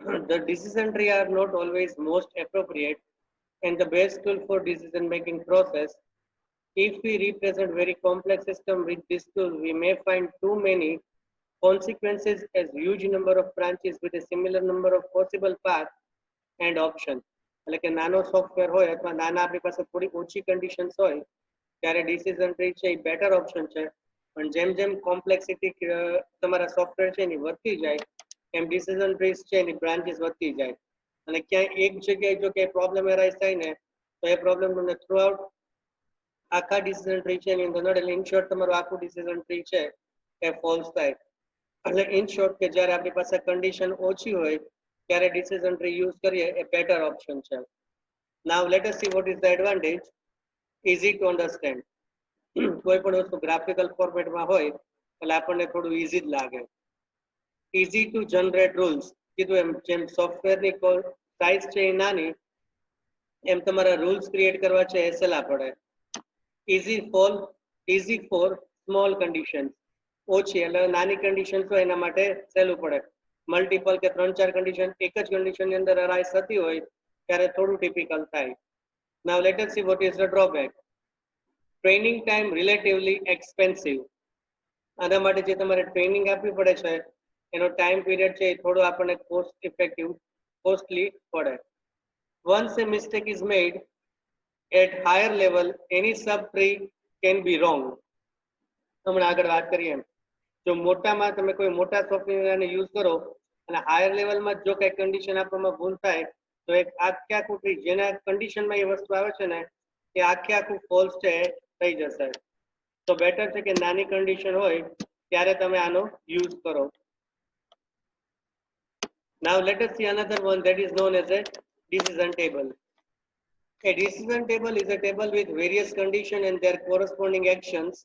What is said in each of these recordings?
The decision tree are not always most appropriate and the best tool for decision making process. If we represent very complex system with this tool, we may find too many consequences as huge number of branches with a similar number of possible paths and options. એટલે કે નાનો software હોય અથવા નાના આપણી પાસે થોડી ઓછી કન્ડિશન્સ હોય ત્યારે ડિસિઝન ટ્રી છે એ બેટર ઓપ્શન છે. પણ જેમ જેમ કોમ્પ્લેક્સિટી તમારા સોફ્ટવેર છે એની વધતી જાય એમ ડિસિઝન ટ્રીઝ છે એની બ્રાન્ચીસ વધતી જાય અને ક્યાંય એક જગ્યાએ જો ક્યાંય પ્રોબ્લેમ એરાઇઝ થાય ને તો એ પ્રોબ્લેમ તમને થ્રુ આઉટ આખા ડિસિઝન ટ્રી છે એની અંદર નડે. એટલે ઇન શોર્ટ તમારું આખું ડિસિઝન ટ્રી છે એ ફોલ્સ થાય. એટલે ઇન શોર્ટ કે જ્યારે આપણી પાસે કન્ડિશન ઓછી હોય ત્યારે ડિસિઝન ટ્રી યુઝ કરીએ એ બેટર ઓપ્શન છે. નાવ let S see what is the advantage. Easy to understand. કોઈ પણ વસ્તુ ગ્રાફિકલ ફોર્મેટમાં હોય એટલે આપણને થોડું ઇઝી જ લાગે. Easy to generate rules. કીધું એમ જેમ સોફ્ટવેરની સાઇઝ છે એ નાની એમ તમારા રૂલ્સ ક્રિએટ કરવા છે એ સહેલા પડે. Easy four small conditions. ઓછી એટલે નાની કન્ડિશન હોય એના માટે સહેલું પડે. મલ્ટિપલ કે 3-4 કન્ડિશન એક જ કન્ડિશનની અંદર અરાઇઝ થતી હોય ત્યારે થોડું ટિપિકલ થાય. નાવ let S see what is the drawback. Training time relatively expensive. આના માટે જે તમારે ટ્રેનિંગ આપવી પડે છે એનો ટાઈમ પીરિયડ છે એ થોડો આપણને કોસ્ટ ઇફેક્ટિવ કોસ્ટલી પડે. Once a mistake is made at higher level, any sub-tree can be wrong. હમણાં આગળ વાત કરીએ એમ જો મોટામાં તમે કોઈ મોટા સોફ્ટવેરને યુઝ કરો અને હાયર લેવલમાં જો કઈ કન્ડિશન આપવામાં ભૂલ થાય તો એક આખે આખું ટ્રી જેના કન્ડિશનમાં એ વસ્તુ આવે છે ને એ આખે આખું ફોલ્સ છે થઈ જશે. તો બેટર છે કે નાની કન્ડિશન હોય ત્યારે તમે આનો યુઝ કરો. Now let us see another one that is known as a decision table. A decision table is a table with various conditions and their corresponding actions.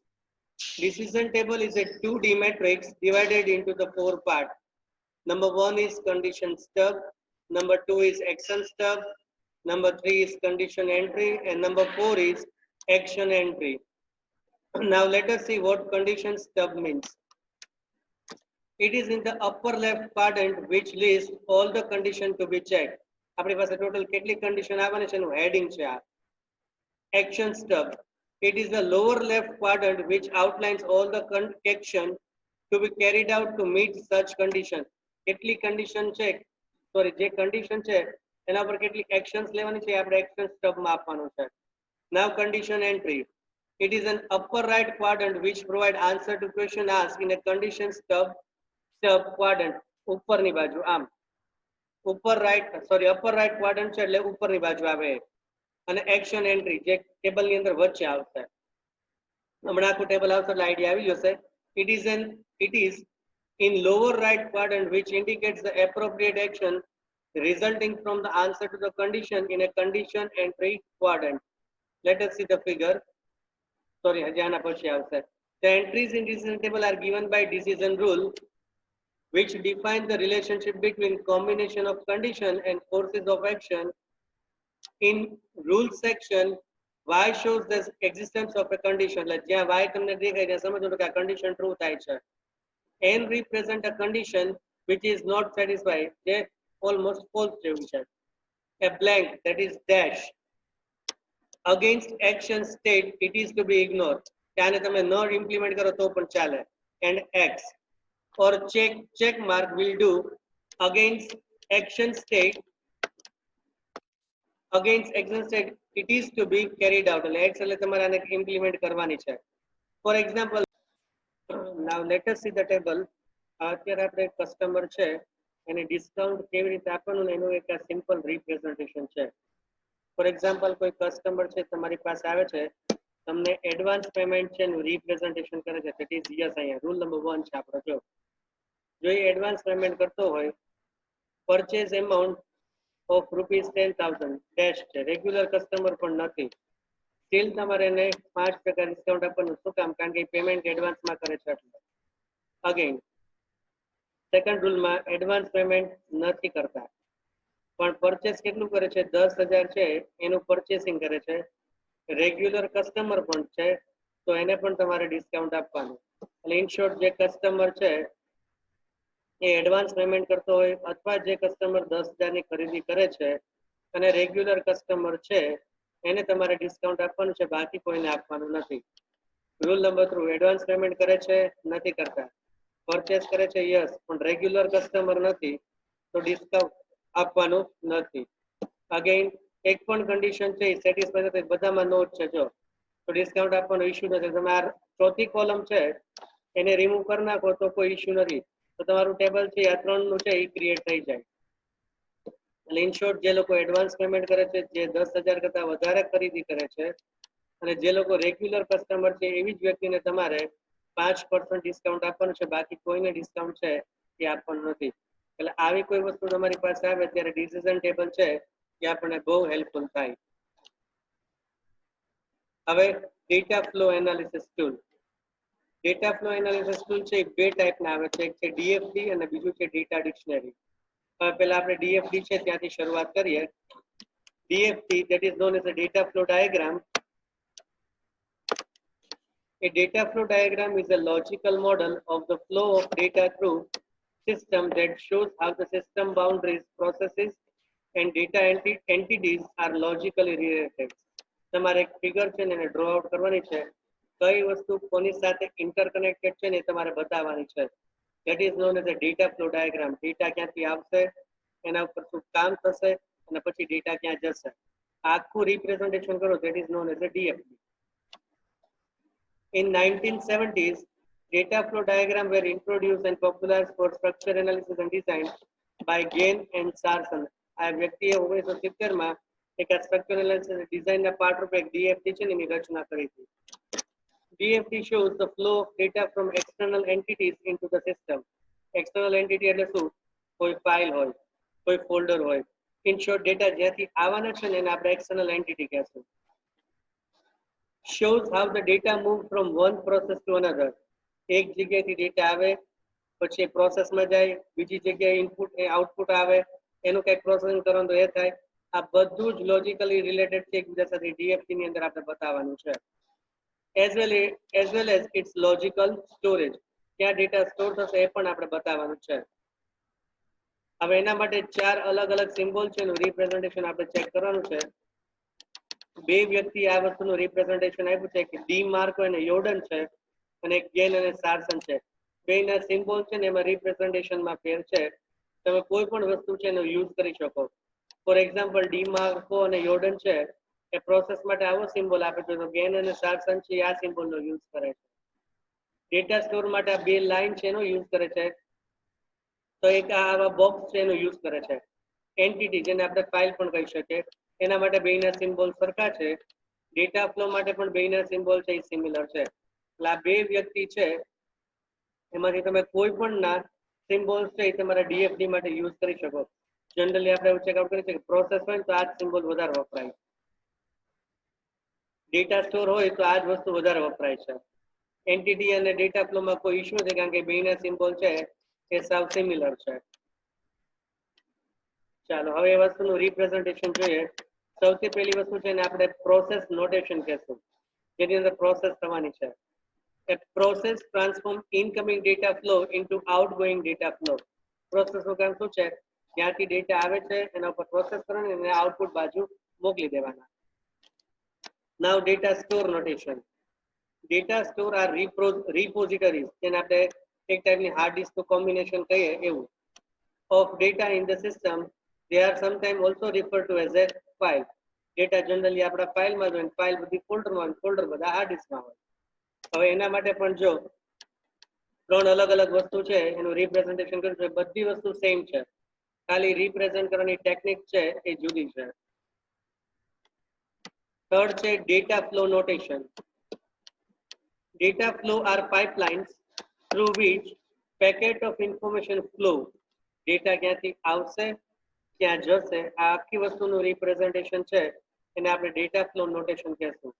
Decision table is a 2D matrix divided into the 4 parts. Number 1 is condition stub, number 2 is action stub, number 3 is condition entry, and number 4 is action entry. Now let us see what condition stub means. It is in the upper left quadrant which lists all the condition to be checked. આપણી પાસે total કેટલી condition આવવાની છે એનું heading છે આ. Action stub. It is the lower left quadrant which outlines all the action to be carried out to meet such condition. કેટલી condition છે સોરી જે condition છે એના પર કેટલી actions લેવાની છે આપણે action stub માં આપવાનું છે. Now condition entry. It is an upper right quadrant which provide answer to question asked in a condition stub quadrant. ઉપરની બાજુ આમ upper right quadrant છે એટલે ઉપરની બાજુ આવે અને એક્શન એન્ટ્રી જે ટેબલની અંદર વચ્ચે આવશે. હમણાં આખું ટેબલ આવશે એટલે આઈડિયા આવી જશે. It is in lower right quadrant which indicates the appropriate action resulting from the answer to the condition in a condition entry quadrant. Let us see the figure. Sorry, હજી આના પછી આવશે. The entries in decision table are given by decision rule which define the relationship between combination of condition and courses of action. In rule section, y shows the existence of a condition. Like જ્યાં y તમને દેખાય ત્યાં સમજો કે આ condition true થાય છે. n represent a condition which is not satisfied, જે almost false જેવું છે. A blank, that is dash. Against action state, it is to be ignored. ત્યાંને તમે ન implement કરો તો પણ ચાલે. And x or check mark will do. Against action state it is to be carried out. એટલે x એટલે તમારે આને implement કરવાની છે. For example, now let us see the table. અત્યારે આપણે કસ્ટમર છે એને ડિસ્કાઉન્ટ કેવી રીતે આપવાનું એનું એક સિમ્પલ રિપ્રેઝન્ટેશન છે. ફોર એક્ઝામ્પલ કોઈ કસ્ટમર છે તમારી પાસે આવે છે તમને એડવાન્સ પેમેન્ટ છે એનું રિપ્રેઝન્ટેશન કરે છે. That is yes. અહીંયા રૂલ નંબર 1 છે આપણો. જો એ એડવાન્સ પેમેન્ટ કરતો હોય પરચેઝ એમાઉન્ટ ઓફ ₹10,000 ડેશ છે રેગ્યુલર કસ્ટમર પણ નથી સ્ટીલ તમારે એને 5% ડિસ્કાઉન્ટ આપવાનું. શું કામ? કારણ કે પેમેન્ટ એડવાન્સમાં કરે છે એટલે. અગેન સેકન્ડ રૂલમાં એડવાન્સ પેમેન્ટ નથી કરતા પણ પરચેસ કેટલું કરે છે? 10,000 છે એનું પરચેસિંગ કરે છે. રેગ્યુલર કસ્ટમર પણ છે તો એને પણ તમારે ડિસ્કાઉન્ટ આપવાનું. એટલે ઇન શોર્ટ જે કસ્ટમર છે એ એડવાન્સ પેમેન્ટ કરતો હોય અથવા જે કસ્ટમર 10,000 ની ખરીદી કરે છે અને રેગ્યુલર કસ્ટમર છે એને તમારે ડિસ્કાઉન્ટ આપવાનું છે, બાકી કોઈને આપવાનું નથી. રૂલ નંબર 3, એડવાન્સ પેમેન્ટ કરે છે નથી કરતા, પરચેસ કરે છે યસ, પણ રેગ્યુલર કસ્ટમર નથી તો ડિસ્કાઉન્ટ આપવાનું નથી. અગેન એક પણ કન્ડિશન છે એ સેટિસ્ફાય નથી, બધામાં નો છે જો, તો ડિસ્કાઉન્ટ આપવાનો ઇશ્યુ નથી. તમે આ ચોથી કોલમ છે એને રિમૂવ કરી નાખો તો કોઈ ઇશ્યુ નથી, તો તમારું ટેબલ છે આ 3 નું છે એ ક્રિએટ થઈ જાય. એટલે ઇન શોર્ટ, જે લોકો એડવાન્સ પેમેન્ટ કરે છે, જે 10,000 કરતા વધારે ખરીદી કરે છે અને જે લોકો રેગ્યુલર કસ્ટમર છે એવી જ વ્યક્તિને તમારે 5% ડિસ્કાઉન્ટ આપવાનું છે, બાકી કોઈને ડિસ્કાઉન્ટ છે એ આપવાનું નથી. એટલે આવી કોઈ વસ્તુ તમારી પાસે આવે ત્યારે ડિસિઝન ટેબલ છે એ આપણને બહુ હેલ્પફુલ થાય. હવે data flow analysis tool. Data flow analysis tool છે એ બે ટાઈપના આવે છે, એક છે ડીએફડી અને બીજું છે ડેટા ડિક્શનરી. હવે પહેલા આપણે ડીએફડી છે ત્યાંથી શરૂઆત કરીએ. DFT, that is known as a data flow diagram. A data flow diagram is a logical model of the flow of data through system that shows how the system boundaries, processes, and data entities are logically related. તમારે એક figure છે ને એને draw out કરવાની છે, કઈ વસ્તુ કોની સાથે ઇન્ટરકનેક્ટેડ છે ને એ તમારે બતાવવાની છે. That is known as a data flow diagram. Data ક્યાંથી આવશે, એના ઉપર શું કામ થશે અને પછી ડેટા ક્યાં જશે, આખું રિપ્રેઝન્ટેશન કરો, that is known as a DFD. In 1970s, data flow diagram were introduced and popularized for structure analysis and design by Gain and Sarson. આ વ્યક્તિએ 1970 માં એક સ્ટ્રક્ચર એનાલિસિસ અને ડિઝાઇનના પાર્ટ રૂપે એક DFD છે એની રચના કરી હતી. DFD shows the flow of data from external entities into the system. External entity એટલે શું? કોઈ ફાઇલ હોય, કોઈ ફોલ્ડર હોય. In short, data જ્યાંથી આવવાના છે ને એને આપણે external entity કહેશું. Shows how the data move from one process to another. એક જગ્યાએથી ડેટા આવે, પછી પ્રોસેસમાં જાય, બીજી જગ્યાએ ઇનપુટ આઉટપુટ આવે, એનું કંઈક પ્રોસેસિંગ કરવાનું તો એ થાય. આ બધું જ લોજિકલી રિલેટેડ છે એકબીજા સાથે, DFD ની અંદર આપણે બતાવવાનું છે. as well as its logical storage. ક્યાં ડેટા સ્ટોર થશે એ પણ આપણે બતાવવાનું છે. હવે એના માટે 4 અલગ અલગ સિમ્બોલ છે એનું રિપ્રેઝન્ટેશન આપણે ચેક કરવાનું છે. બે વ્યક્તિ આ વસ્તુનું રિપ્રેઝન્ટેશન આપ્યું છે કે ડી માર્કો અને યોર્ડન છે અને એક ગેન અને સાર્સન છે. બેના સિમ્બોલ છે ને એમાં રિપ્રેઝન્ટેશનમાં ફેર છે. તમે કોઈ પણ વસ્તુ છે એનો યુઝ કરી શકો. ફોર એક્ઝામ્પલ, ડી માર્કો અને યોર્ડન છે એ પ્રોસેસ માટે આવો સિમ્બોલ આપે છે, તો ગેન અને સાર્સન છે આ સિમ્બોલનો યુઝ કરે છે. ડેટા સ્ટોર માટે આ બે લાઈન છે એનો યુઝ કરે છે, તો એક આવા બોક્સ છે એનો યુઝ કરે છે. એન્ટિટી, જેને આપણે ફાઇલ પણ કહી શકીએ, એના માટે બેના સિમ્બોલ સરખા છે. ડેટા ફ્લો માટે પણ બેના સિમ્બોલ છે એ સિમિલર છે. એટલે આ બે વ્યક્તિ છે એમાંથી તમે કોઈ પણ ના સિમ્બોલ્સ છે એ તમારા ડીએફડી માટે યુઝ કરી શકો. જનરલી આપણે એવું ચેકઆઉટ કરીએ છીએ કે પ્રોસેસ હોય તો આ જ સિમ્બોલ વધારે વપરાય, ડેટા સ્ટોર હોય તો આ જ વસ્તુ વધારે વપરાય છે. એન્ટિટી અને ડેટા ફ્લોમાં કોઈ ઇશ્યુ છે કારણ કે બેના સિમ્બોલ છે એ સાવ સિમિલર છે. ચાલો હવે એ વસ્તુનું રિપ્રેઝન્ટેશન જોઈએ. સૌથી પહેલી વસ્તુ છે ને આપણે પ્રોસેસ નોટેશન કહેશું, જેની અંદર પ્રોસેસ થવાની છે. A process transform incoming data flow into outgoing data flow. Process નું કામ શું છે? જ્યાંથી ડેટા આવે છે એના ઉપર પ્રોસેસ કરવાની અને આઉટપુટ બાજુ મોકલી દેવાના. Now data store notation. Data store are repositories, જેને આપણે એક ટાઈપની હાર્ડ ડિસ્કનું કોમ્બિનેશન કહીએ એવું, of data in the system. They are sometimes also referred to as a file. Data generally આપણા ફાઇલમાં હોય, ફાઇલ બધી ફોલ્ડરમાં, ફોલ્ડર બધા હાર્ડ ડિસ્કમાં હોય. હવે એના માટે પણ જો 3 અલગ અલગ વસ્તુ છે એનું રિપ્રેઝન્ટેશન કર્યું છે, બધી વસ્તુ સેમ છે, ખાલી રિપ્રેઝન્ટ કરવાની ટેકનિક છે એ જુદી છે. થર્ડ છે data flow notation. Data flow are pipelines through which packet of information flow. Data ક્યાંથી આવશે, ક્યાં જશે, આ આખી વસ્તુનું રિપ્રેઝન્ટેશન છે એને આપણે ડેટા ફ્લો નોટેશન કહેશું.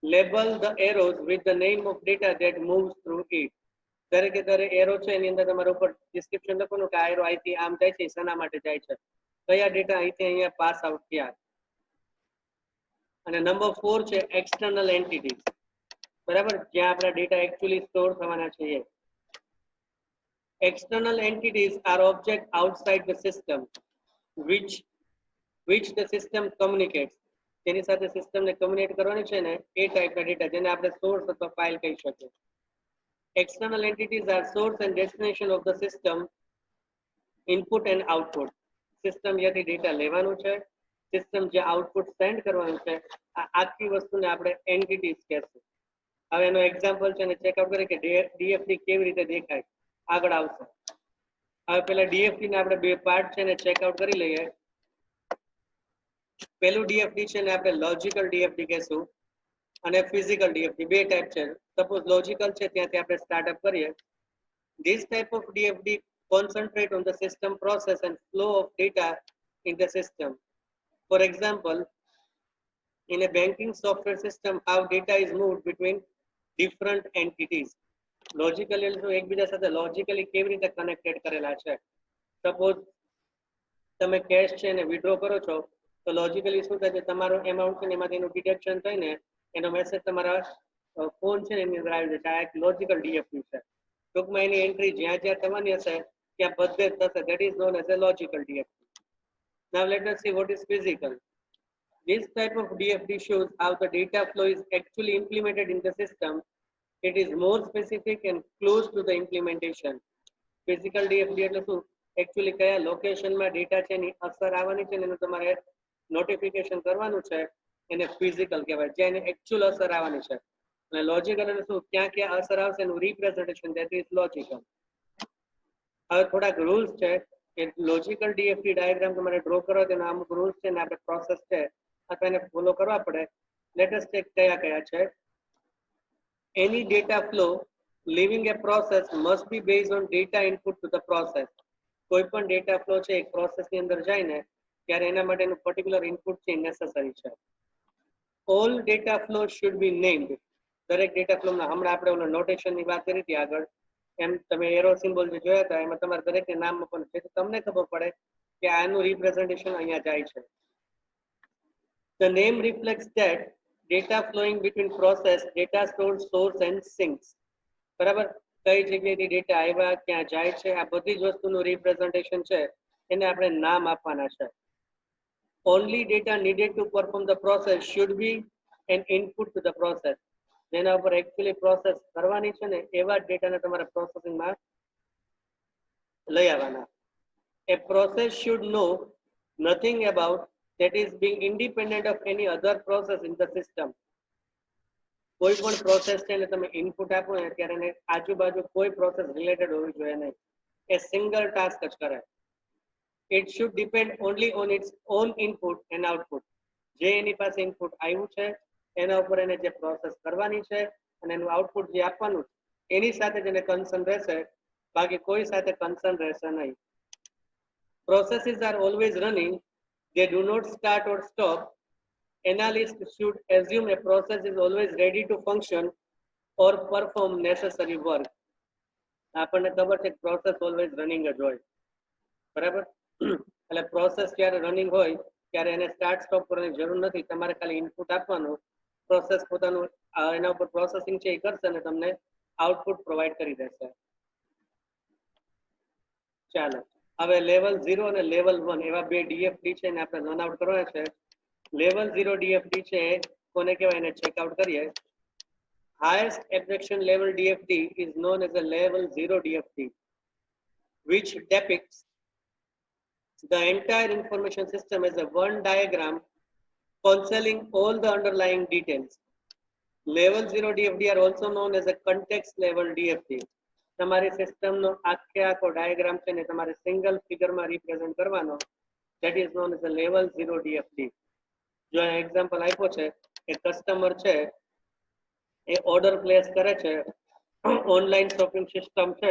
Label the arrows with the name of data that moves through it. દરેકે દરેક એરો છે એની અંદર તમારે ઉપર ડિસ્ક્રિપ્શન લખવાનું કે આ એરો અહીંથી આમ જાય છે, શેના માટે જાય છે, કયા ડેટા અહીંથી અહીંયા પાસ આઉટ થયા. અને નંબર 4 છે એક્સટર્નલ એન્ટિટીઝ. બરાબર, જ્યાં આપણા ડેટા એકચ્યુઅલી સ્ટોર થવાના છે. External entities are objects outside the system which the system communicates. જેની સાથે સિસ્ટમને કમ્યુનિકેટ કરવાની છે ને એ ટાઈપના ડેટા જેને આપણે સોર્સ અથવા ફાઇલ કહી શકીએ. External entities are source and destination of the system, input and output. System જ્યાંથી ડેટા લેવાનું છે, સિસ્ટમ જે આઉટપુટ સેન્ડ કરવાનું છે, આ આખી વસ્તુને આપણે એન્ટિટીઝ કહેશું. હવે એનો એક્ઝામ્પલ છે ને ચેકઆઉટ કરીએ કે ડીએફડી કેવી રીતે દેખાય, આગળ આવશે. હવે પેલા ડીએફડી ને આપણે બે પાર્ટ છે ને ચેકઆઉટ કરી લઈએ. પેલું ડીએફડી છે ને આપણે લોજિકલ ડીએફડી કહેશું અને ફિઝિકલ ડીએફડી, બે ટાઈપ છે. સપોઝ લોજિકલ છે ત્યાંથી આપણે સ્ટાર્ટઅપ કરીએ. This type of DFD concentrate on the system process and flow of data in the system. For example, in a banking software system, how data is moved between different entities. Logically also એકબીજા સાથે logically કેવી રીતે connected કરેલા છે. Suppose તમે cache છે ને withdraw કરો છો તો લોજિકલી શું થાય છે, તમારો એમાઉન્ટ છે ને એમાંથી એનું ડિડક્શન થઈને એનો મેસેજ તમારા ફોન છે ને એની અંદર આવી જશે. આ એક લોજિકલ ડીએફડી છે. ટૂંકમાં એની એન્ટ્રી જ્યાં જ્યાં થવાની હશે ત્યાં બધે જ થશે. That is known as a logical DFD. Now let us see what is physical. This type of DFD shows how the data flow is actually implemented in the system. It is more specific and close to the implementation. Physical DFD એટલે શું, actually કયા લોકેશનમાં data છે એની અસર આવવાની છે ને એનું તમારે નોટિફિકેશન કરવાનું છે, એને ફિઝિકલ કહેવાય, જ્યાં એની એકચ્યુઅલ અસર આવવાની છે. અને લોજિકલ એટલે શું, ક્યાં ક્યાં અસર આવશે એનું રિપ્રેઝન્ટેશન, ધેટ ઇઝ લોજિકલ. હવે થોડાક રૂલ્સ છે કે લોજિકલ ડીએફડી ડાયાગ્રામ તમારે ડ્રો કરો તેના અમુક રૂલ્સ છે ને આપણે પ્રોસેસ છે અથવા એને ફોલો કરવા પડે. લેટ અસ ચેક કયા કયા છે. એની data flow leaving a process must be based on data input to the process. કોઈ પણ ડેટા ફ્લો છે એક પ્રોસેસની અંદર જાય ને ત્યારે એના માટેનું પર્ટિક્યુલર ઇનપુટ છે નેસેસરી છે. All data flow should be named. દરેક ડેટા ફ્લોમાં હમણાં આપણે ઓલા નોટેશનની વાત કરી હતી આગળ, એમ તમે એરો સિમ્બોલ જે જોયા હતા એમાં તમારે દરેકને નામ આપવાનું છે તો તમને ખબર પડે કે આનું રિપ્રેઝન્ટેશન અહીંયા જાય છે. The name reflects that data flowing between process, data stored, source and sinks. બરાબર, કઈ જગ્યાએથી ડેટા આવ્યા, ક્યાં જાય છે, આ બધી જ વસ્તુનું રિપ્રેઝન્ટેશન છે એને આપણે નામ આપવાના છે. Only data needed to perform the process should be an input to the process. જેના ઉપર એકચ્યુઅલી પ્રોસેસ કરવાની છે ને એવા જ ડેટાને તમારે પ્રોસેસિંગમાં લઈ આવવાના. A process should know nothing about, that is being independent of any other process in the system. કોઈ પણ પ્રોસેસ છે ને તમે ઇનપુટ આપો ને ત્યારે એને આજુબાજુ કોઈ પ્રોસેસ રિલેટેડ હોવી જોઈએ નહીં. એ સિંગલ ટાસ્ક જ કરે. It should depend only on its own input and output. જે એની પાસે ઇનપુટ આવ્યું છે એના ઉપર એને જે પ્રોસેસ કરવાની છે અને એનું આઉટપુટ જે આપવાનું એની સાથે જ એને કન્સર્ન રહેશે, બાકી કોઈ સાથે કન્સર્ન રહેશે નહીં. Processes are always running. They do not start or stop. Analysts should assume a process is always ready to function or perform necessary work. આપણને ખબર છે પ્રોસેસ ઓલવેઝ રનિંગ જ હોય, બરાબર. એટલે પ્રોસેસ જ્યારે રનિંગ હોય ત્યારે એને સ્ટાર્ટ સ્ટોપ કરવાની જરૂર નથી. તમારે ખાલી ઇનપુટ આપવાનું, પ્રોસેસ પોતાનું એના ઉપર પ્રોસેસિંગ છે એ કરશે અને તમને આઉટપુટ પ્રોવાઈડ કરી દેશે. ચાલો હવે લેવલ 0 અને લેવલ 1 એવા બે ડીએફડી છે ને આપણે રન આઉટ કરવાના છે. લેવલ 0 ડીએફડી છે કોને કહેવાય એને ચેકઆઉટ કરીએ. Highest abstraction level DFD is known as a level 0 DFD, which depicts the entire information system as a one diagram concealing all the underlying details. Level 0 DFD are also known as a context level DFD. તમારી સિસ્ટમનો આખે આખો diagram છે ને તમારે single ફિગરમાં represent કરવાનો, that is known as a level 0 DFD. જો આ એક્ઝામ્પલ આપ્યો છે કે કસ્ટમર છે એ ઓર્ડર પ્લેસ કરે છે, ઓનલાઈન શોપિંગ સિસ્ટમ છે,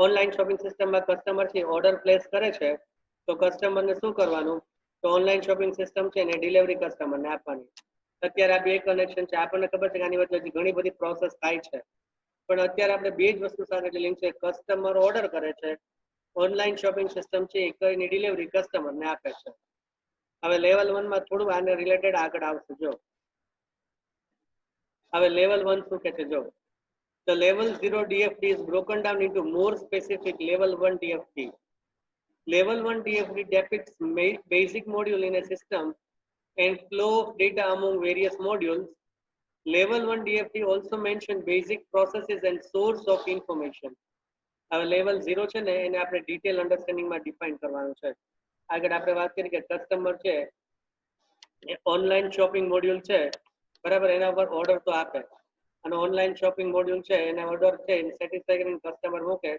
ઓનલાઈન શોપિંગ સિસ્ટમમાં કસ્ટમર છે ઓર્ડર પ્લેસ કરે છે તો કસ્ટમરને શું કરવાનું, તો ઓનલાઈન શોપિંગ સિસ્ટમ છે ને ડિલિવરી કસ્ટમરને આપવાની. અત્યારે આ બે કનેક્શન છે. આપણને ખબર છે કે આની વચ્ચે હજી ઘણી બધી પ્રોસેસ થાય છે, પણ અત્યારે આપણે બે જ વસ્તુ સાથે લિંક છે. કસ્ટમર ઓર્ડર કરે છે, ઓનલાઈન શોપિંગ સિસ્ટમ છે એ કરીને ડિલિવરી કસ્ટમરને આપે છે. હવે લેવલ 1 માં થોડું આને રિલેટેડ આગળ આવશે. જો હવે લેવલ 1 શું કે છે, જો The level 0 DFT is broken down into more specific level 1 DFT. Level 1 DFT depicts basic module in a system and flow of data among various modules. Level 1 DFT also mentions basic processes and source of information. હવે level 0 છે ને એને આપણે detail understanding માં define કરવાનું છે. આગળ આપણે વાત કરી કે કસ્ટમર છે એ ઓનલાઈન શોપિંગ મોડ્યુલ છે બરાબર, એના પર ઓર્ડર તો આપે અને ઓનલાઈન શોપિંગ મોડ્યુલ છે એને ઓર્ડર છે સેટિસ્ફાઈ કરીને કસ્ટમર મૂકે,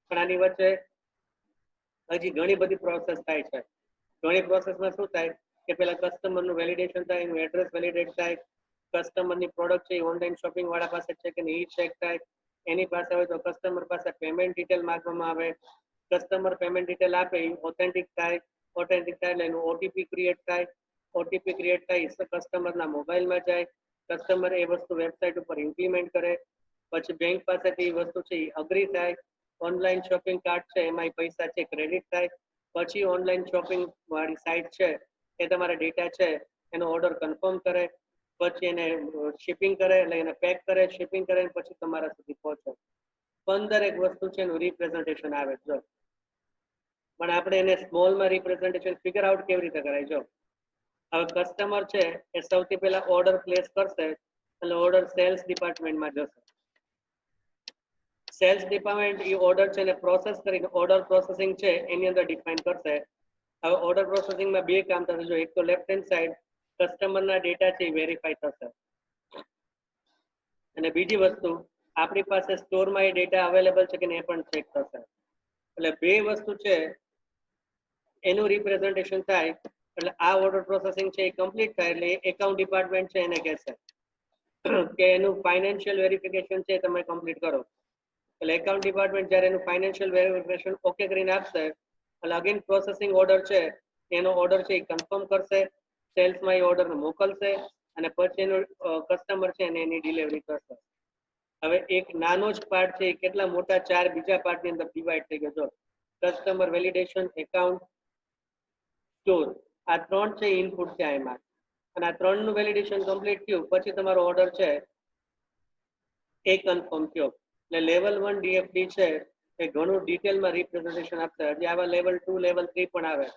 પણ આની વચ્ચે હજી ઘણી બધી પ્રોસેસ થાય છે. ઘણી પ્રોસેસમાં શું થાય કે પેલા કસ્ટમરનું વેલિડેશન થાય, એનું એડ્રેસ વેલિડેટ થાય, કસ્ટમરની પ્રોડક્ટ છે ઓનલાઈન શોપિંગ વાળા પાસે છે કે નહીં ચેક થાય, એની પાસે હોય તો કસ્ટમર પાસે પેમેન્ટ ડિટેલ માંગવામાં આવે, કસ્ટમર પેમેન્ટ ડિટેલ આપે એ ઓથેન્ટિક થાય, ઓથેન્ટિક થાય એટલે એનું ઓટીપી ક્રિએટ થાય, ઓટીપી ક્રિએટ થાય કસ્ટમરના મોબાઈલમાં જાય, કસ્ટમર એ વસ્તુ વેબસાઇટ ઉપર ઇમ્પ્લિમેન્ટ કરે, પછી બેંક પાસેથી એ વસ્તુ છે એ અગ્રી થાય, ઓનલાઈન શોપિંગ કાર્ટ છે એમાં પૈસા છે ક્રેડિટ થાય, પછી ઓનલાઈન શોપિંગ વાળી સાઇટ છે એ તમારા ડેટા છે એનો ઓર્ડર કન્ફર્મ કરે, પછી એને શિપિંગ કરે એટલે એને પેક કરે, શિપિંગ કરે પછી તમારા સુધી પહોંચે. 15 એક વસ્તુ છે એનું રિપ્રેઝન્ટેશન આવે. જો પણ આપણે એને સ્મોલમાં રિપ્રેઝન્ટેશન ફિગર આઉટ કેવી રીતે કરાય? જો હવે કસ્ટમર છે એ સૌથી પહેલા ઓર્ડર પ્લેસ કરશે એટલે ઓર્ડર સેલ્સ ડિપાર્ટમેન્ટમાં જશે. સેલ્સ ડિપાર્ટમેન્ટ એ ઓર્ડર છે ને પ્રોસેસ કરીને ઓર્ડર પ્રોસેસિંગ છે એની અંદર ડિફાઇન કરશે. હવે ઓર્ડર પ્રોસેસિંગમાં બે કામ થશે. જો એક તો લેફ્ટ હેન્ડ સાઈડ કસ્ટમરના ડેટા છે એ વેરીફાઈ થશે અને બીજી વસ્તુ આપણી પાસે સ્ટોરમાં એ ડેટા અવેલેબલ છે કે નહીં એ પણ ચેક થશે. એટલે બે વસ્તુ છે એનું રિપ્રેઝન્ટેશન થાય એટલે આ ઓર્ડર પ્રોસેસિંગ છે એ કમ્પ્લીટ થાય એટલે એકાઉન્ટ ડિપાર્ટમેન્ટ છે એને કહેશે કે એનું ફાઇનાન્શિયલ વેરિફિકેશન છે તમે કમ્પ્લીટ કરો. એટલે એકાઉન્ટ ડિપાર્ટમેન્ટ જ્યારે એનું ફાઇનાન્શિયલ વેરિફિકેશન ઓકે કરીને આપશે એટલે અગેન પ્રોસેસિંગ ઓર્ડર છે એનો ઓર્ડર છે એ કન્ફર્મ કરશે, સેલ્સમાં એ ઓર્ડરને મોકલશે અને પછી એનું કસ્ટમર છે એને એની ડિલિવરી કરશે. હવે એક નાનો જ પાર્ટ છે એ કેટલા મોટા ચાર બીજા પાર્ટની અંદર ડિવાઈડ થઈ ગયો. જો કસ્ટમર વેલિડેશન, એકાઉન્ટ, સ્ટોર, આ ત્રણ છે ઇનપુટ છે એમાં, અને આ ત્રણનું વેલિડેશન કમ્પ્લીટ થયું પછી તમારો ઓર્ડર છે એ કન્ફર્મ થયો. એટલે લેવલ 1 ડીએફડી છે એ ઘણું ડિટેલમાં રિપ્રેઝન્ટેશન આપશે. હજી આવા લેવલ 2, લેવલ 3 પણ આવે.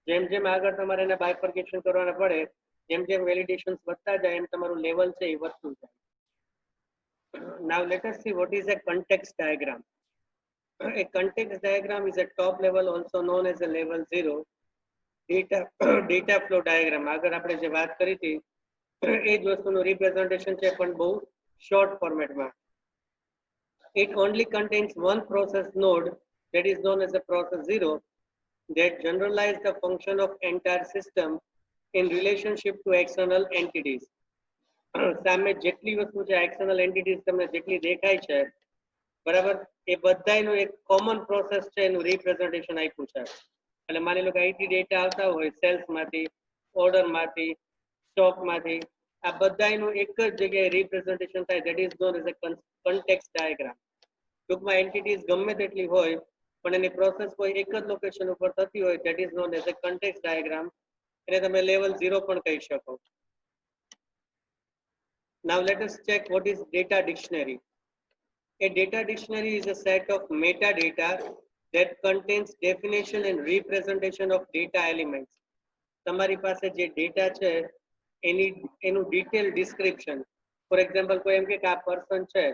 જેમ જેમ આગળ તમારે એને બાયફર્કેશન કરવાના પડે, જેમ જેમ વેલિડેશન્સ વધતા જાય એમ તમારું લેવલ છે એ વધતું જાય. Now let us see what is a context diagram. A context diagram is a top level also known as a level 0 data flow diagram. આગળ આપણે જે વાત કરી હતી એ જ વસ્તુનું રિપ્રેઝન્ટેશન છે પણ બહુ શોર્ટ ફોર્મેટમાં. It only contains one process node that is known as a process 0 that generalize the function of entire system in relationship to external entities. સામે જેટલી વસ્તુ છે એક્સટર્નલ એન્ટિટીઝ તમને જેટલી દેખાય છે બરાબર એ બધાનું એક કોમન પ્રોસેસ છે એનું રિપ્રેઝન્ટેશન આપ્યું છે. એટલે માની લો કે આઈટી ડેટા આવતા હોય સેલ્સમાંથી, ઓર્ડરમાંથી, સ્ટોકમાંથી, આ બધાનું એક જ જગ્યાએ રિપ્રેઝન્ટેશન થાય. That is known as a context diagram. ટૂંકમાં એન્ટિટીઝ ગમે તેટલી હોય પણ એની પ્રોસેસ કોઈ એક જ લોકેશન ઉપર થતી હોય that is known as a context diagram. એને તમે લેવલ 0 પણ કહી શકો. Now let us check what is data dictionary. A data dictionary is a set of metadata that contains definition and representation of data elements. તમારી પાસે જે data છે એનું ડિટેલ ડિસ્ક્રિપ્શન. ફોર એક્ઝામ્પલ કોઈ એમ કે આ પર્સન છે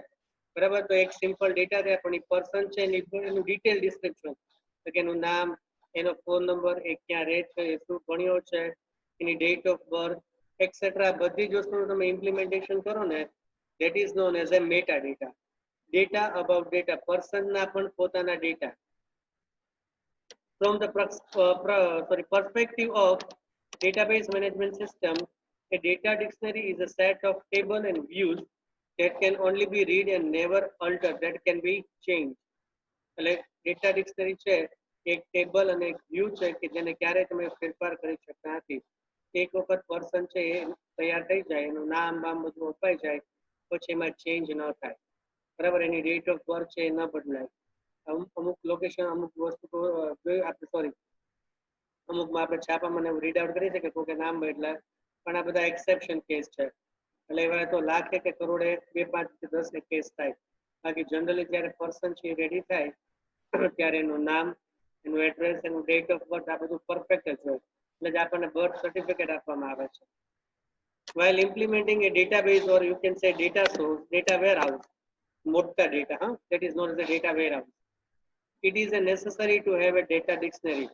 બરાબર, તો એક સિમ્પલ ડેટા થાય પણ એ પર્સન છે એનું ડિટેલ ડિસ્ક્રિપ્શન, તો કે એનું નામ, એનો ફોન નંબર, એ ક્યાં રહે છે, એ શું ભણ્યો છે, એની ડેટ ઓફ બર્થ એક્સેટ્રા બધી જ વસ્તુનું તમે ઇમ્પ્લિમેન્ટેશન કરો ને that is known as a meta data. Data about data, પર્સનના પણ પોતાના data. From the perspective of database management system, a data dictionary is a set of table and views that can only be read and never altered, that can be changed. એટલે data dictionary છે એક table અને એક view છે કે જેને ક્યારેય તમે ફેરફાર કરી શકતા નથી. એક વખત પર્સન છે એ તૈયાર થઈ જાય, એનું નામ બામ બધું અપાઈ જાય પછી એમાં ચેન્જ ન થાય બરાબર. એની ડેટ ઓફ બર્થ છે એ ન બદલાય. અમુક લોકેશન અમુક વસ્તુ આપણે અમુકમાં આપણે છાપામાં રીડ આઉટ કરી શકીએ કે નામ બદલાય, પણ આ બધા એક્સેપ્શન કેસ છે. એટલે એવા તો લાખે કે કરોડે 2, 5, 10 કેસ થાય. બાકી જનરલી જ્યારે પર્સન છે રેડી થાય ત્યારે એનું નામ, એનું એડ્રેસ, એનું ડેટ ઓફ બર્થ આ બધું પરફેક્ટ જ હોય, એટલે જ આપણને બર્થ સર્ટિફિકેટ આપવામાં આવે છે. While implementing a database, or you can say data source, data warehouse, મોટા data, that is known as a data warehouse. It is necessary to have a data dictionary.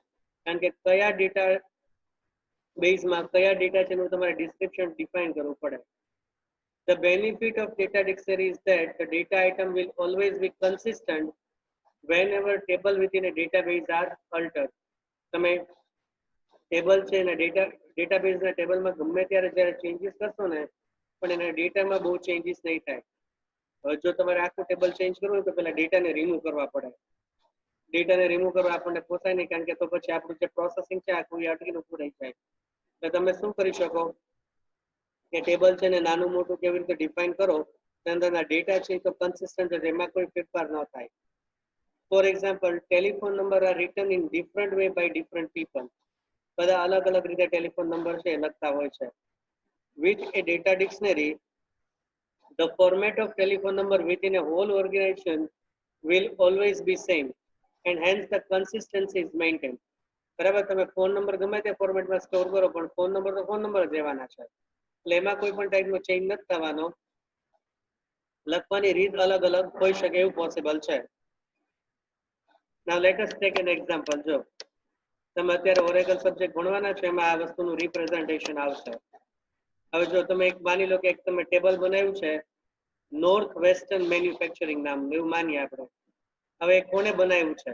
કારણ કે કયા ડેટા બેઝમાં કયા data છે એનું તમારે ડિસ્ક્રિપ્શન ડિફાઇન કરવું પડે. The benefit of data dictionary is that the data item will always be consistent whenever table within a database are altered. તમે ટેબલ છે અને ડેટાબેઝના ટેબલમાં ગમે ત્યારે જ્યારે ચેન્જીસ કરશો ને પણ એના ડેટામાં બહુ ચેન્જીસ નહીં થાય. જો તમારે આખું ટેબલ ચેન્જ કરવું હોય તો પહેલા ડેટાને રિમૂવ કરવા પડે. ડેટાને રિમૂવ કરવા આપણને પોસાય નહીં, કારણ કે તો પછી આપણું જે પ્રોસેસિંગ છે આખું એ અટકીને ઊભું રહી જાય. એટલે તમે શું કરી શકો કે ટેબલ છે ને નાનું મોટું કેવી રીતે ડિફાઇન કરો, અંદરના ડેટા છે તો કન્સિસ્ટન્ટ છે, એમાં કોઈ ફેરફાર ન થાય. For example, telephone number are written in different way by different people. બધા અલગ અલગ રીતે ટેલિફોન નંબર છે લખતા હોય છે. With a data dictionary, the format of telephone number within a whole organization will always be same, and hence the consistency is maintained. બરાબર, તમે ફોન નંબર ગમે તે ફોર્મેટમાં સ્ટોર કરો પણ ફોન નંબર તો ફોન નંબર જ રહેવાના છે, એટલે એમાં કોઈ પણ ટાઈપનો ચેન્જ નથી થવાનો. લખવાની રીત અલગ અલગ હોઈ શકે એવું પોસિબલ છે. Now let us take an example. જો તમે અત્યારે ઓરેકલ સબ્જેક્ટ ભણવાના છો એમાં આ વસ્તુનું રિપ્રેઝન્ટેશન આવશે. હવે જો તમે એક માની લો કે એક તમે ટેબલ બનાવ્યું છે નોર્થ વેસ્ટર્ન મેન્યુફેક્ચરિંગ નામનું, એવું માનીએ આપણે. હવે કોને બનાવ્યું છે,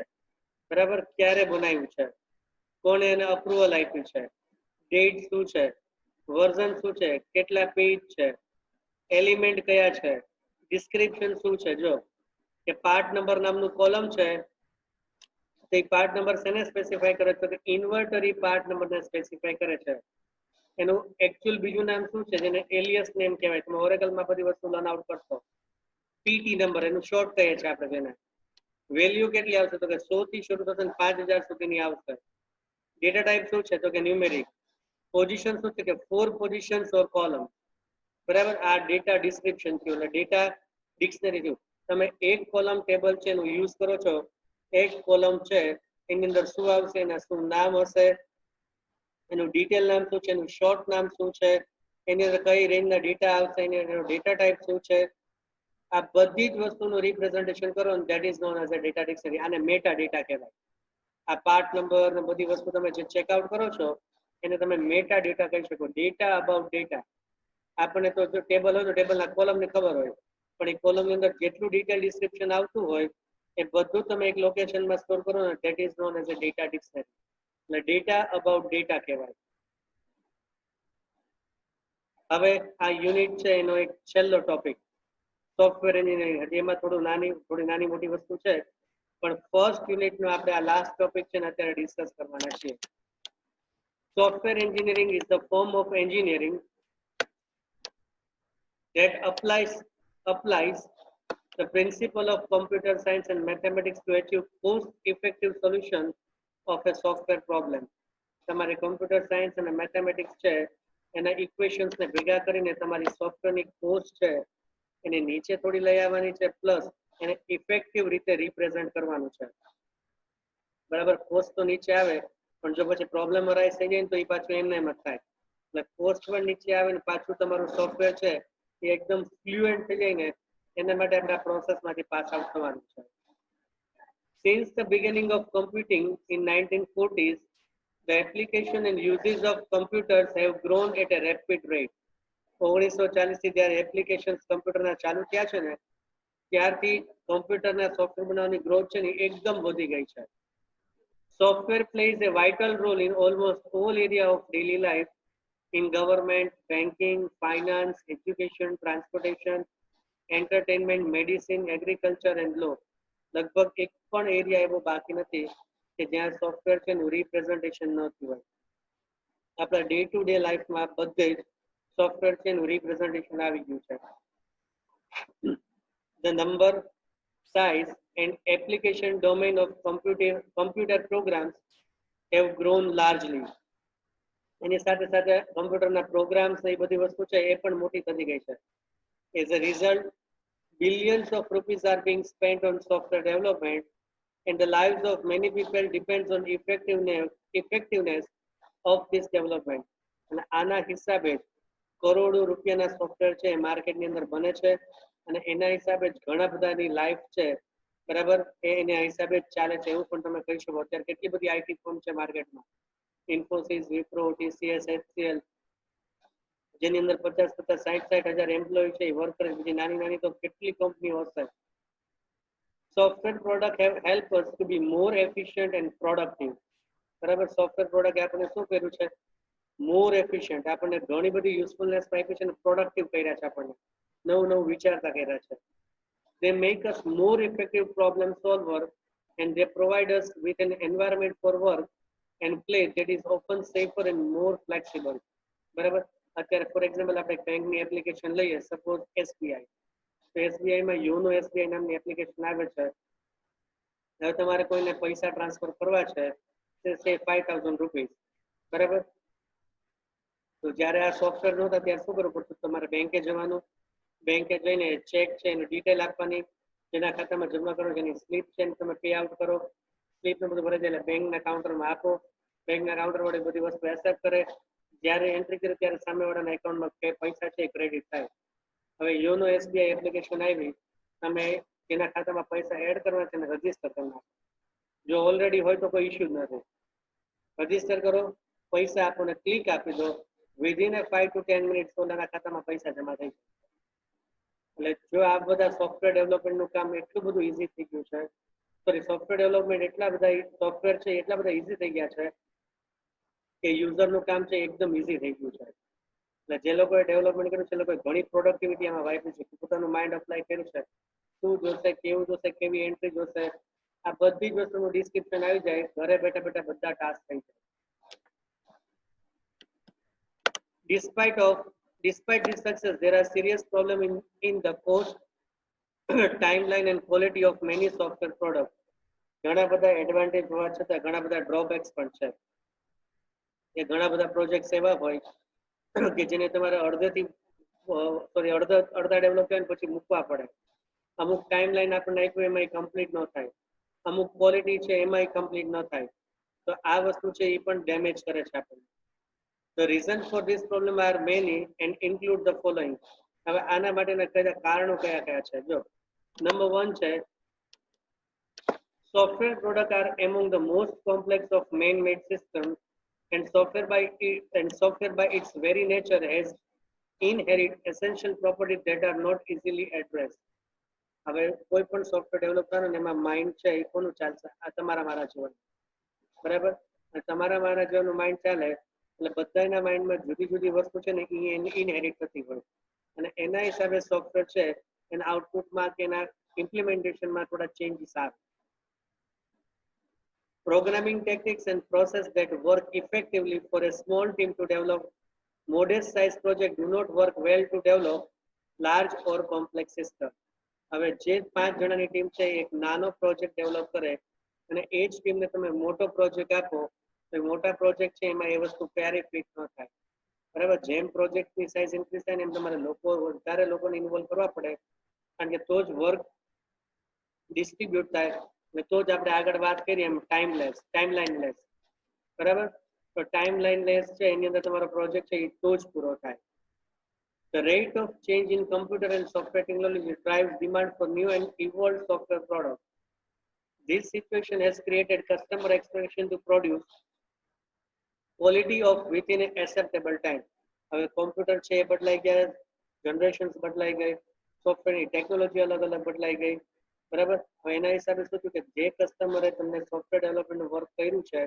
બરાબર, ક્યારે બનાવ્યું છે, કોને એને અપ્રુવલ આપ્યું છે, ડેટ શું છે, વર્ઝન શું છે, કેટલા પેજ છે, એલિમેન્ટ કયા છે, ડિસ્ક્રિપ્શન શું છે. જો કે પાર્ટ નંબર નામનું કોલમ છે, તે પાર્ટ નંબર શેને સ્પેસિફાય કરે છે કે ઇન્વર્ટરી પાર્ટ નંબરને સ્પેસિફાય કરે છે. એનું એકચ્યુઅલ બીજું નામ શું છે જેને એલિયસ નેમ કહેવાય. તમે ઓરેકલમાં બધી વસ્તુ લર્ન આઉટ કરશો. પીટી નંબર એનું શોર્ટ કહીએ છીએ આપણે જેને. વેલ્યુ કેટલી આવશે તો કે 100 થી શરૂ થશે 5000 સુધીની આવશે. ડેટા ટાઈપ શું છે તો કે ન્યુમેરિક. પોઝિશન શું છે કે 4 પોઝિશન્સ ઓર કોલમ. બરાબર, આ ડેટા ડિસ્ક્રિપ્શન થયું એટલે ડેટા ડિક્શનરી થયું. તમે એક કોલમ ટેબલ છે એનું યુઝ કરો છો, એક કોલમ છે એની અંદર શું આવશે, એના શું નામ હશે, એનું ડિટેલ નામ શું છે, એનું શોર્ટ નામ શું છે, એની અંદર કઈ રેન્જના ડેટા આવશે, એનો ડેટા ટાઈપ શું છે, આ બધી જ વસ્તુનું રિપ્રેઝન્ટેશન કરો ને that is known as a data dictionary. આને મેટા ડેટા કહેવાય. આ પાર્ટ નંબર ને બધી વસ્તુ તમે જે ચેકઆઉટ કરો છો એને તમે મેટા ડેટા કહી શકો. Data about data. આપણને તો જો ટેબલ હોય તો ટેબલના કોલમની ખબર હોય, પણ એ કોલમની અંદર જેટલું ડિટેલ ડિસ્ક્રિપ્શન આવતું હોય એ બધું તમે એક લોકેશનમાં સ્ટોર કરો ને that is known as a data dictionary. એટલે ડેટા અબાઉટ ડેટા કહેવાય. હવે આ યુનિટ છે એનો એક છેલ્લો ટોપિક સોફ્ટવેર એન્જિનિયરિંગ. હજી એમાં થોડી નાની મોટી વસ્તુ છે, પણ ફર્સ્ટ યુનિટનો આપણે આ લાસ્ટ ટોપિક છે ને અત્યારે ડિસ્કસ કરવાના છીએ. Software engineering is the form of engineering that applies the principle of computer science and mathematics to achieve cost-effective solution of a software problem. તમારે કમ્પ્યુટર સાયન્સ અને મેથેમેટિક્સ છે એના ઇક્વેશન્સ ને ભેગા કરીને તમારી સોફ્ટવેરની કોસ્ટ છે એને નીચે થોડી લઈ આવવાની છે, પ્લસ એને ઇફેક્ટિવ રીતે રિપ્રેઝન્ટ કરવાનું છે. બરાબર, કોસ્ટ તો નીચે આવે પણ જો પછી પ્રોબ્લેમ અરાઇઝ થઈ જાય ને તો એ પાછું એમને એમ જ થાય. એટલે કોસ્ટ પણ નીચે આવે ને પાછું તમારું સોફ્ટવેર છે એ એકદમ ફ્લુએન્ટ થઈ જાય ને એના માટે આપણે આ પ્રોસેસમાંથી પાસ આઉટ થવાનું છે. Since the beginning of computing in 1940s, the application and uses of computers have grown at a rapid rate. 1940 થી જ્યારે એપ્લિકેશન્સ કમ્પ્યુટરના ચાલુ થયા છે ને ત્યારથી કમ્પ્યુટરના સોફ્ટવેર બનાવવાની ગ્રોથ છે ને એકદમ વધી ગઈ છે. Software plays a vital role in almost all areas of daily life, in government, banking, finance, education, transportation, entertainment, medicine, agriculture and law. લગભગ એક પણ એરિયા એવો બાકી નથી કે જ્યાં સોફ્ટવેર છે એનું રિપ્રેઝન્ટેશન ન થયું હોય. આપણા ડે ટુ ડે લાઈફમાં બધે જ સોફ્ટવેર છે એનું રિપ્રેઝન્ટેશન આવી ગયું છે. The number, size and application domain of computer programs have grown largely. એની સાથે સાથે કમ્પ્યુટરના પ્રોગ્રામ્સ એ બધી વસ્તુ છે એ પણ મોટી થતી ગઈ છે. As a result, Billions of rupees are being spent on software development, and the lives of many people depends on effectiveness of this development. અને આના હિસાબે જ કરોડો રૂપિયાના સોફ્ટવેર છે એ માર્કેટની અંદર બને છે અને એના હિસાબે જ ઘણા બધાની લાઈફ છે બરાબર એ એના હિસાબે જ ચાલે છે એવું પણ તમે કહી શકો. અત્યારે કેટલી બધી આઈટી ફર્મ છે માર્કેટમાં, ઇન્ફોસિસ, વિપ્રો, ટીસીએસ, એચસીએલ, જેની અંદર 50-50, 60-60 હજાર એમ્પ્લોય છે એ વર્ક કરે છે. બીજી નાની નાની તો કેટલી કંપનીઓ હશે. Software product help us to be more efficient and productive. બરાબર, સોફ્ટવેર પ્રોડક્ટ આપણે શું કર્યું છે, મોર એફિશિયન્ટ, આપણને ઘણી બધી યુઝફુલનેસ આપી છે અને પ્રોડક્ટિવ કર્યા છે, આપણને નવું નવું વિચારતા કર્યા છે. They make us more effective problem solver and they provide us with an environment for work and play that is often safer and more flexible. બરાબર, અત્યારે ફોર એક્ઝામ્પલ આપણે બેંકની એપ્લિકેશન લઈએ, સપોઝ એસબીઆઈ, તો એસબીઆઈમાં યોનો એસબીઆઈ નામની application આવે છે. હવે તમારે કોઈને પૈસા ટ્રાન્સફર કરવા છે તે 5000 રૂપીસ, બરાબર, તો જ્યારે આ સોફ્ટવેર નહોતા ત્યારે શું કરવું પડતું, તમારે બેંકે જવાનું, બેંકે જઈને ચેક છે એની ડિટેલ આપવાની, જેના ખાતામાં જમા કરો જેની સ્લીપ છે તમે પે આઉટ કરો, સ્લીપને બધું ભરી જાય એટલે બેંકના કાઉન્ટરમાં આપો, બેંકના કાઉન્ટર વડે બધી વસ્તુ એક્સેપ્ટ કરે, જ્યારે એન્ટ્રી કરે ત્યારે સામેવાળાના એકાઉન્ટમાં પૈસા છે ક્રેડિટ થાય. હવે યોનો એસબીઆઈ એપ્લિકેશન આવી, તમે જેના ખાતામાં પૈસા એડ કરવા છે અને રજીસ્ટર કરી નાખો. જો ઓલરેડી હોય તો કોઈ ઇશ્યુ જ નથી, રજીસ્ટર કરો, પૈસા આપો ને ક્લિક આપી દો, વિધિન 5 to 10 મિનિટ્સ ઓલાના ખાતામાં પૈસા જમા થઈ જાય. એટલે જો આ બધા સોફ્ટવેર ડેવલપમેન્ટનું કામ એટલું બધું ઈઝી થઈ ગયું છે, સોરી સોફ્ટવેર ડેવલપમેન્ટ એટલા બધા સોફ્ટવેર છે એટલા બધા ઈઝી થઈ ગયા છે કે યુઝરનું કામ છે એકદમ ઈઝી થઈ ગયું છે. એટલે જે લોકોએ ડેવલપમેન્ટ કર્યું છે એ લોકોએ ઘણી પ્રોડક્ટિવિટી આમાં વાપરી છે, પોતાનું માઇન્ડ અપ્લાય કર્યું છે, શું જોશે, કેવું જોશે, કેવી એન્ટ્રી જોશે, આ બધી જ વસ્તુનું ડિસ્ક્રિપ્શન આવી જાય, ઘરે બેઠા બેઠા બધા ટાસ્ક થઈ જાય. Despite this success, there are serious problems in the cost, timeline and quality of many software products. ઘણા બધા એડવાન્ટેજ હોવા છતાં ઘણા બધા ડ્રોબેક્સ પણ છે. એ ઘણા બધા પ્રોજેક્ટ્સ એવા હોય કે જેને તમારે અડધા ડેવલપ કરીને પછી મૂકવા પડે. અમુક ટાઈમલાઈન આપણે નાખ્યું એમાં કમ્પ્લીટ ન થાય, અમુક ક્વોલિટી છે એમાં કમ્પ્લીટ ન થાય, તો આ વસ્તુ છે એ પણ ડેમેજ કરે છે આપણને. The reasons for this problem are many and include the following. હવે આના માટેના કયા કારણો કયા કયા છે? જો નંબર 1 છે, software products are among the most complex of man-made systems, and software by its very nature has inherent essential properties that are not easily addressed. હવે કોઈ પણ સોફ્ટવેર ડેવલપ કરો ને એમાં માઇન્ડ છે એ કોનું ચાલશે? આ તમારા મારા જીવન, બરાબર, તમારા મારા જીવનનું માઇન્ડ ચાલે એટલે બધાના માઇન્ડમાં જુદી જુદી વસ્તુ છે ને એ ઇનહેરિટ થતી હોય અને એના હિસાબે સોફ્ટવેર છે એના આઉટપુટમાં કે એના ઇમ્પ્લિમેન્ટેશનમાં થોડા ચેન્જીસ આવે. Programming techniques and process that work effectively for a small team to develop modest size project do not work well to develop large or complex system. હવે જે 5 જણાની ટીમ છે એક નાનો પ્રોજેક્ટ ડેવલપ કરે અને એ જ ટીમને તમે મોટો પ્રોજેક્ટ આપો તો મોટા પ્રોજેક્ટ છે એમાં એ વસ્તુ ક્યારેય ફિટ ન થાય, બરાબર. જેમ પ્રોજેક્ટની સાઇઝ ઇન્ક્રીઝ થાય ને એમ તમારે વધારે લોકોને ઇન્વોલ્વ કરવા પડે, કારણ કે તો જ વર્ક ડિસ્ટ્રીબ્યુટ થાય ને તો જ આપણે આગળ વાત કરીએ એમ ટાઈમલાઈન લેસ, બરાબર. તો ટાઈમલાઈન લેસ છે એની અંદર તમારો પ્રોજેક્ટ છે એ તો જ પૂરો થાય. The rate of change in computer and software technology drives demand for new and evolved software products. This situation has created customer expectation to produce quality of within an acceptable time. હવે computer છે એ બદલાઈ ગયા, generations બદલાઈ ગઈ, સોફ્ટવેરની technology અલગ અલગ બદલાઈ ગઈ, બરાબર. હવે એના હિસાબે શું થયું કે જે કસ્ટમરે તમને સોફ્ટવેર ડેવલપમેન્ટનું વર્ક કર્યું છે,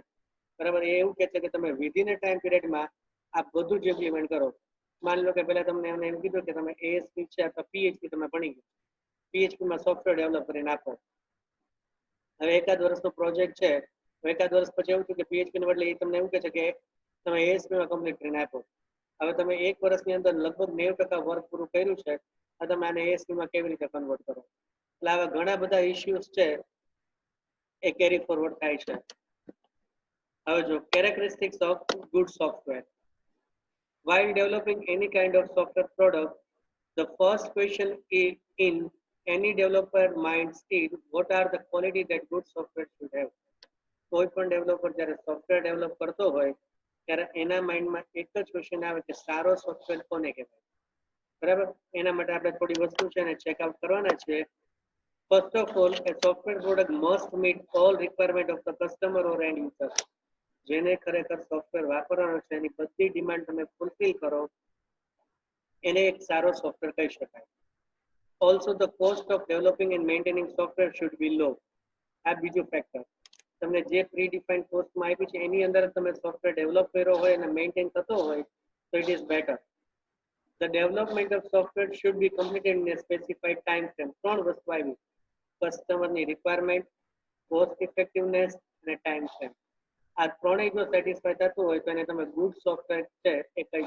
બરાબર, એ એવું કહે છે કે તમે વિધિન એ ટાઈમ પિરિયડમાં આ બધું જ ઇમ્પ્લિમેન્ટ કરો. માની લો કે પહેલા તમને એમ કીધું કે તમે ASP છે અથવા PHP તમે ભણી ગયા, PHPમાં સોફ્ટવેર ડેવલપ કરીને આપો. હવે એકાદ વર્ષનો પ્રોજેક્ટ છે, એકાદ વર્ષ પછી એવું થયું કે PHP ને બદલે એ તમને એવું કહે છે કે તમે ASPમાં કમ્પ્લીટ કરીને આપો. હવે તમે એક વર્ષની અંદર લગભગ 90% વર્ક પૂરું કર્યું છે, તમે આને ASPમાં કેવી રીતે કન્વર્ટ કરો? એટલે આવા ઘણા બધા ઇશ્યુઝ છે એ કેરી ફોરવર્ડ થાય છે. હવે જો characteristics of good software. While developing any kind of software product, the first question in any developer minds is what are the quality that good software should have. કોઈ પણ developer જ્યારે software develop કરતો હોય ત્યારે એના માઇન્ડમાં એક જ question આવે કે સારો સોફ્ટવેર કોને કહેવાય. બરાબર, એના માટે આપણે થોડી વસ્તુ છે ને ચેકઆઉટ કરવાના છે. First of all, a software product must meet all requirement of the customer or end user. જેને ખરેખર સોફ્ટવેર વાપરવાનો છે એની બધી ડિમાન્ડ તમે ફૂલફિલ કરો એને એક સારો સોફ્ટવેર કહી શકાય. Also the cost of developing and maintaining software should be low. આ બીજું ફેક્ટર. તમને જે પ્રી ડિફાઇન્ડ કોસ્ટમાં આપી છે એની અંદર તમે સોફ્ટવેર ડેવલપ કર્યો હોય અને મેન્ટેન થતો હોય તો it is better. The development of software should be completed in a specified time frame. ત્રણ વસ્તુ આવી: કસ્ટમરની રિક્વાયરમેન્ટ, કોસ્ટ ઇફેક્ટિવનેસ અને ટાઈમ ફ્રેમ. આ ત્રણેય જો સેટિસ્ફાય થતું હોય તો એને તમે ગુડ સોફ્ટવેર છે એ કહી શકો.